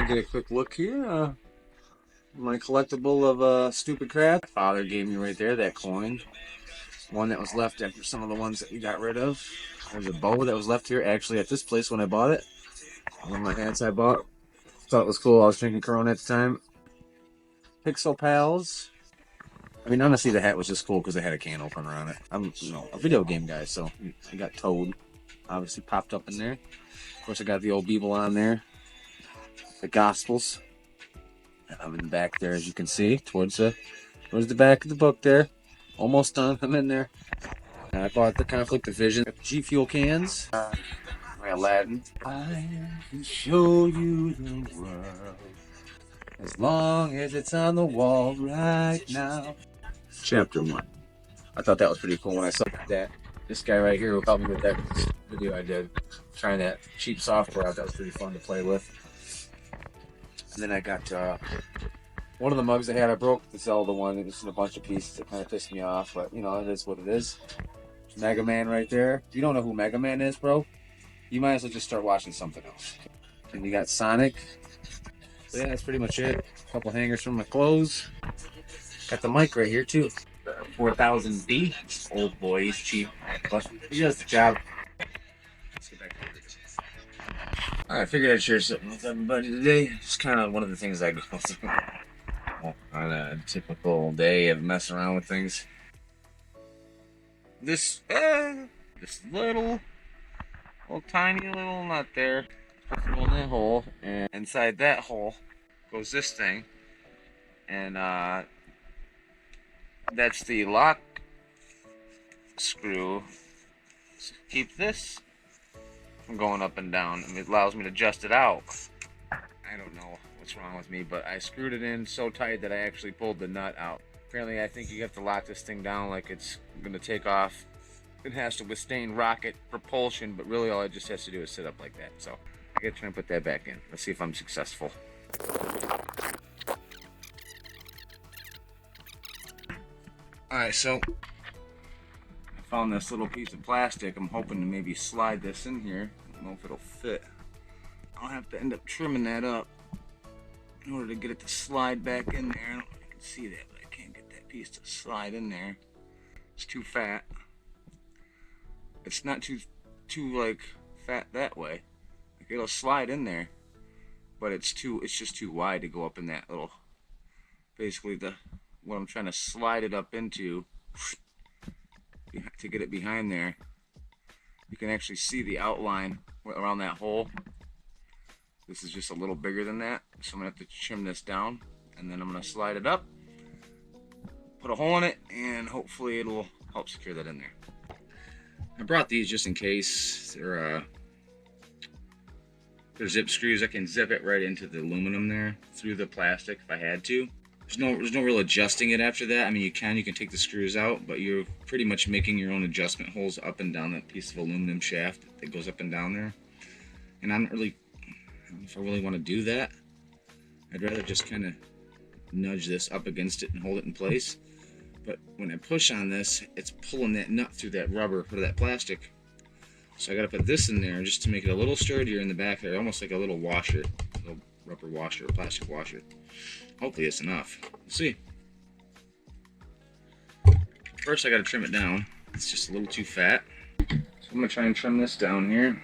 get a quick look here. My collectible of stupid crap. Father gave me right there, that coin. One that was left after some of the ones that we got rid of. There's a bow that was left here actually at this place when I bought it. One of my hats I bought. Thought it was cool. I was drinking Corona at the time. Pixel Pals. I mean, honestly, the hat was just cool because it had a can opener on it. I'm, a video game guy, so I got Toad. Obviously popped up in there. Of course, I got the old Beeble on there. The Gospels. And I'm in the back there, as you can see, towards the back of the book there. Almost done. I'm in there. And I bought the Conflict of Vision G Fuel cans. My Aladdin. I can show you the world as long as it's on the wall right now. Chapter 1. I thought that was pretty cool when I saw that. This guy right here who helped me with that video I did, trying that cheap software out. That was pretty fun to play with. And then I got one of the mugs I had. I broke the Zelda one. It was in a bunch of pieces. It kind of pissed me off, but you know, it is what it is. Mega Man right there. If you don't know who Mega Man is, bro, you might as well just start watching something else. And you got Sonic. So yeah, that's pretty much it. A couple hangers from my clothes. Got the mic right here too. 4000D. Old boy, he's cheap, but he does the job. Let's get back to it. I figured I'd share something with everybody today. It's kind of one of the things I go through on a typical day of messing around with things. This little tiny little nut there, puts in that hole, and inside that hole goes this thing, and that's the lock screw. Keep this from going up and down, and it allows me to adjust it out. I don't know what's wrong with me, but I screwed it in so tight that I actually pulled the nut out. Apparently, I think you have to lock this thing down like it's gonna take off. It has to withstand rocket propulsion, but really all it just has to do is sit up like that. So I gotta try and put that back in. Let's see if I'm successful. Alright, so I found this little piece of plastic. I'm hoping to maybe slide this in here. I don't know if it'll fit. I'll have to end up trimming that up in order to get it to slide back in there. I don't know if you can see that, but I can't get that piece to slide in there. It's too fat. It's not too like fat that way. Like it'll slide in there, but it's just too wide to go up in that little. Basically, what I'm trying to slide it up into to get it behind there. You can actually see the outline around that hole. This is just a little bigger than that, so I'm gonna have to trim this down, and then I'm gonna slide it up, put a hole in it, and hopefully it'll help secure that in there. I brought these just in case. They're zip screws. I can zip it right into the aluminum there through the plastic if I had to. There's no real adjusting it after that. I mean, you can take the screws out, but you're pretty much making your own adjustment holes up and down that piece of aluminum shaft that goes up and down there. And I don't know if I really want to do that. I'd rather just kind of nudge this up against it and hold it in place. But when I push on this, it's pulling that nut through that rubber or that plastic. So I gotta put this in there just to make it a little sturdier in the back there, almost like a little washer, a little rubber washer, or plastic washer. Hopefully it's enough. We'll see. First I gotta trim it down. It's just a little too fat. So I'm gonna try and trim this down here.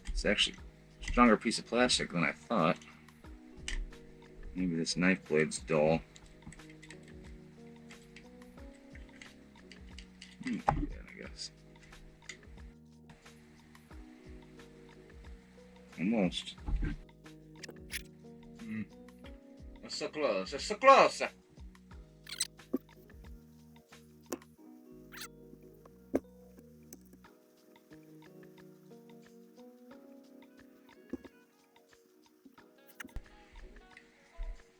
It's actually a stronger piece of plastic than I thought. Maybe this knife blade's dull. Yeah, I guess. Almost. It's so close. It's so close.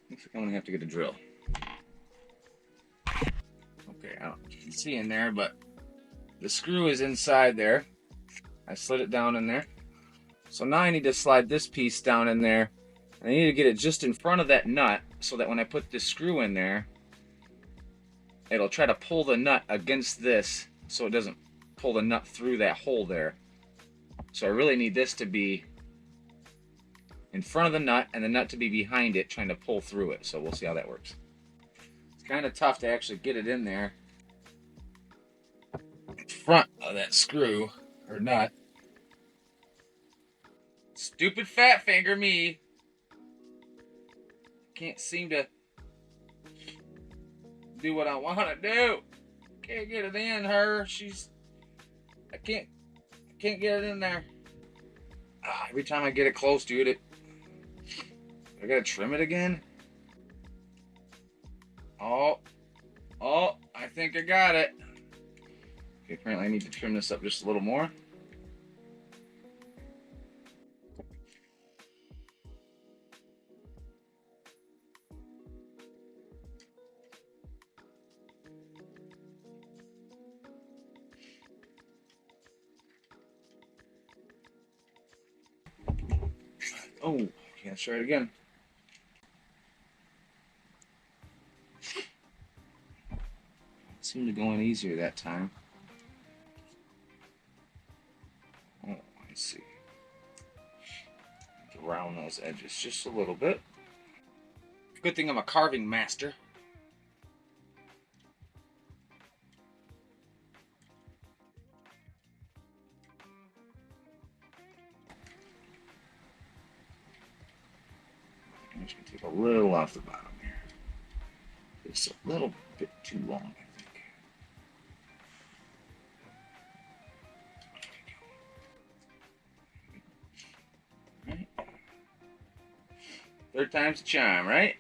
Looks like I'm gonna have to get a drill. Okay, I don't know if you can see in there, but the screw is inside there. I slid it down in there. So now I need to slide this piece down in there. And I need to get it just in front of that nut so that when I put this screw in there, it'll try to pull the nut against this so it doesn't pull the nut through that hole there. So I really need this to be in front of the nut and the nut to be behind it, trying to pull through it. So we'll see how that works. It's kind of tough to actually get it in there in front of that screw or nut. Stupid fat finger me. Can't seem to do what I want to do. Can't get it in her. I can't get it in there. Every time I get it close, dude, I gotta trim it again. Oh, I think I got it. Okay, apparently I need to trim this up just a little more. Oh, okay, let's try it again. It seemed to go in easier that time. Oh, I see. To round those edges just a little bit. Good thing I'm a carving master. I'm just going to take a little off the bottom here. It's a little bit too long, I think. All right. Third time's the charm, right?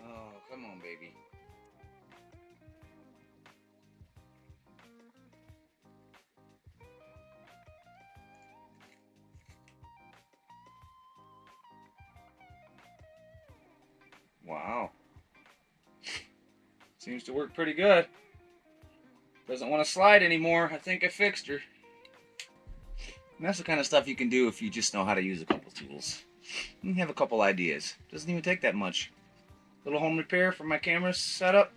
Oh, come on, baby. Wow. Seems to work pretty good. Doesn't want to slide anymore. I think I fixed her. And that's the kind of stuff you can do if you just know how to use a couple tools. You have a couple ideas. Doesn't even take that much. Little home repair for my camera setup.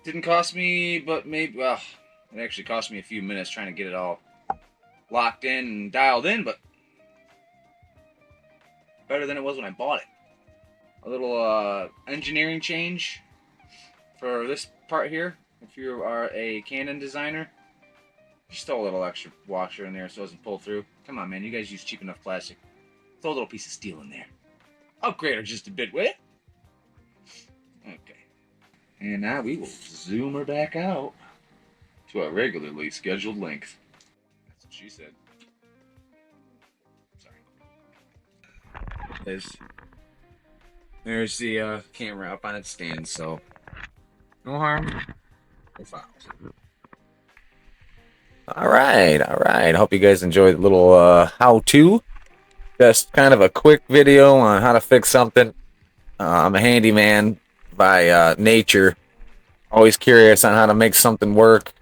Didn't cost me, but maybe, well, it actually cost me a few minutes trying to get it all locked in and dialed in, but better than it was when I bought it. A little engineering change for this part here. If you are a Canon designer, just throw a little extra washer in there so it doesn't pull through. Come on, man, you guys use cheap enough plastic. Throw a little piece of steel in there. Upgrade her just a bit, will you? Okay. And now we will zoom her back out to our regularly scheduled length. That's what she said. Sorry. There's the camera up on its stand, so no harm, no foul. All right. I hope you guys enjoyed the little how-to. Just kind of a quick video on how to fix something. I'm a handyman by nature. Always curious on how to make something work.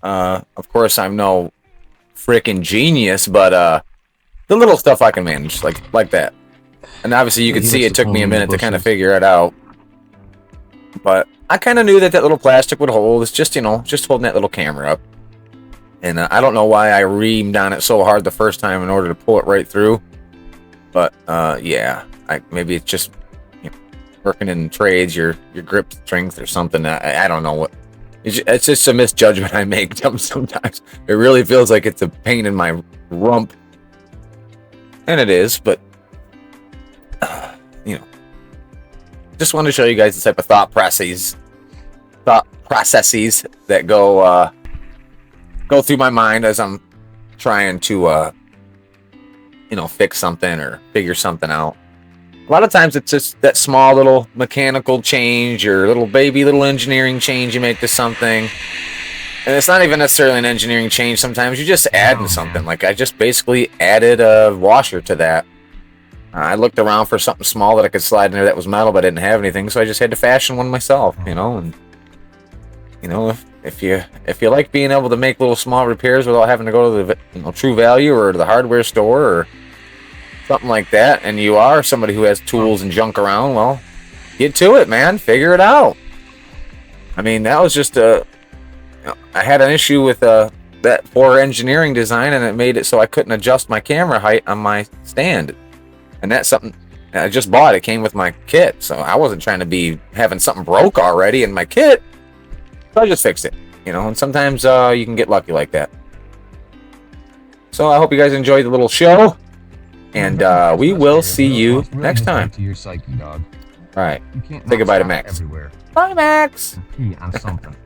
Of course, I'm no freaking genius, but the little stuff I can manage, like that. And obviously, you can see it took me a minute to kind of figure it out. But I kind of knew that little plastic would hold. It's just, just holding that little camera up. And I don't know why I reamed on it so hard the first time in order to pull it right through. But, yeah. Maybe it's just working in trades, your grip strength or something. I don't know what. It's just a misjudgment I make sometimes. It really feels like it's a pain in my rump. And it is, but, just want to show you guys the type of thought processes that go through my mind as I'm trying to, fix something or figure something out. A lot of times it's just that small little mechanical change or little engineering change you make to something. And it's not even necessarily an engineering change. Sometimes you're just adding something. Like I just basically added a washer to that. I looked around for something small that I could slide in there that was metal, but I didn't have anything, so I just had to fashion one myself, and if you like being able to make little small repairs without having to go to the True Value or to the hardware store or something like that, and you are somebody who has tools and junk around, well, get to it, man. Figure it out. I mean, that was just I had an issue with that poor engineering design, and it made it so I couldn't adjust my camera height on my stand. And that's something I just bought. It came with my kit, so I wasn't trying to be having something broke already in my kit. So I just fixed it, you know. And sometimes you can get lucky like that. So I hope you guys enjoyed the little show, and we will see you next time. To your psyche, dog. All right. You can't Say goodbye to stop Max. Everywhere. Bye, Max. Pee on something.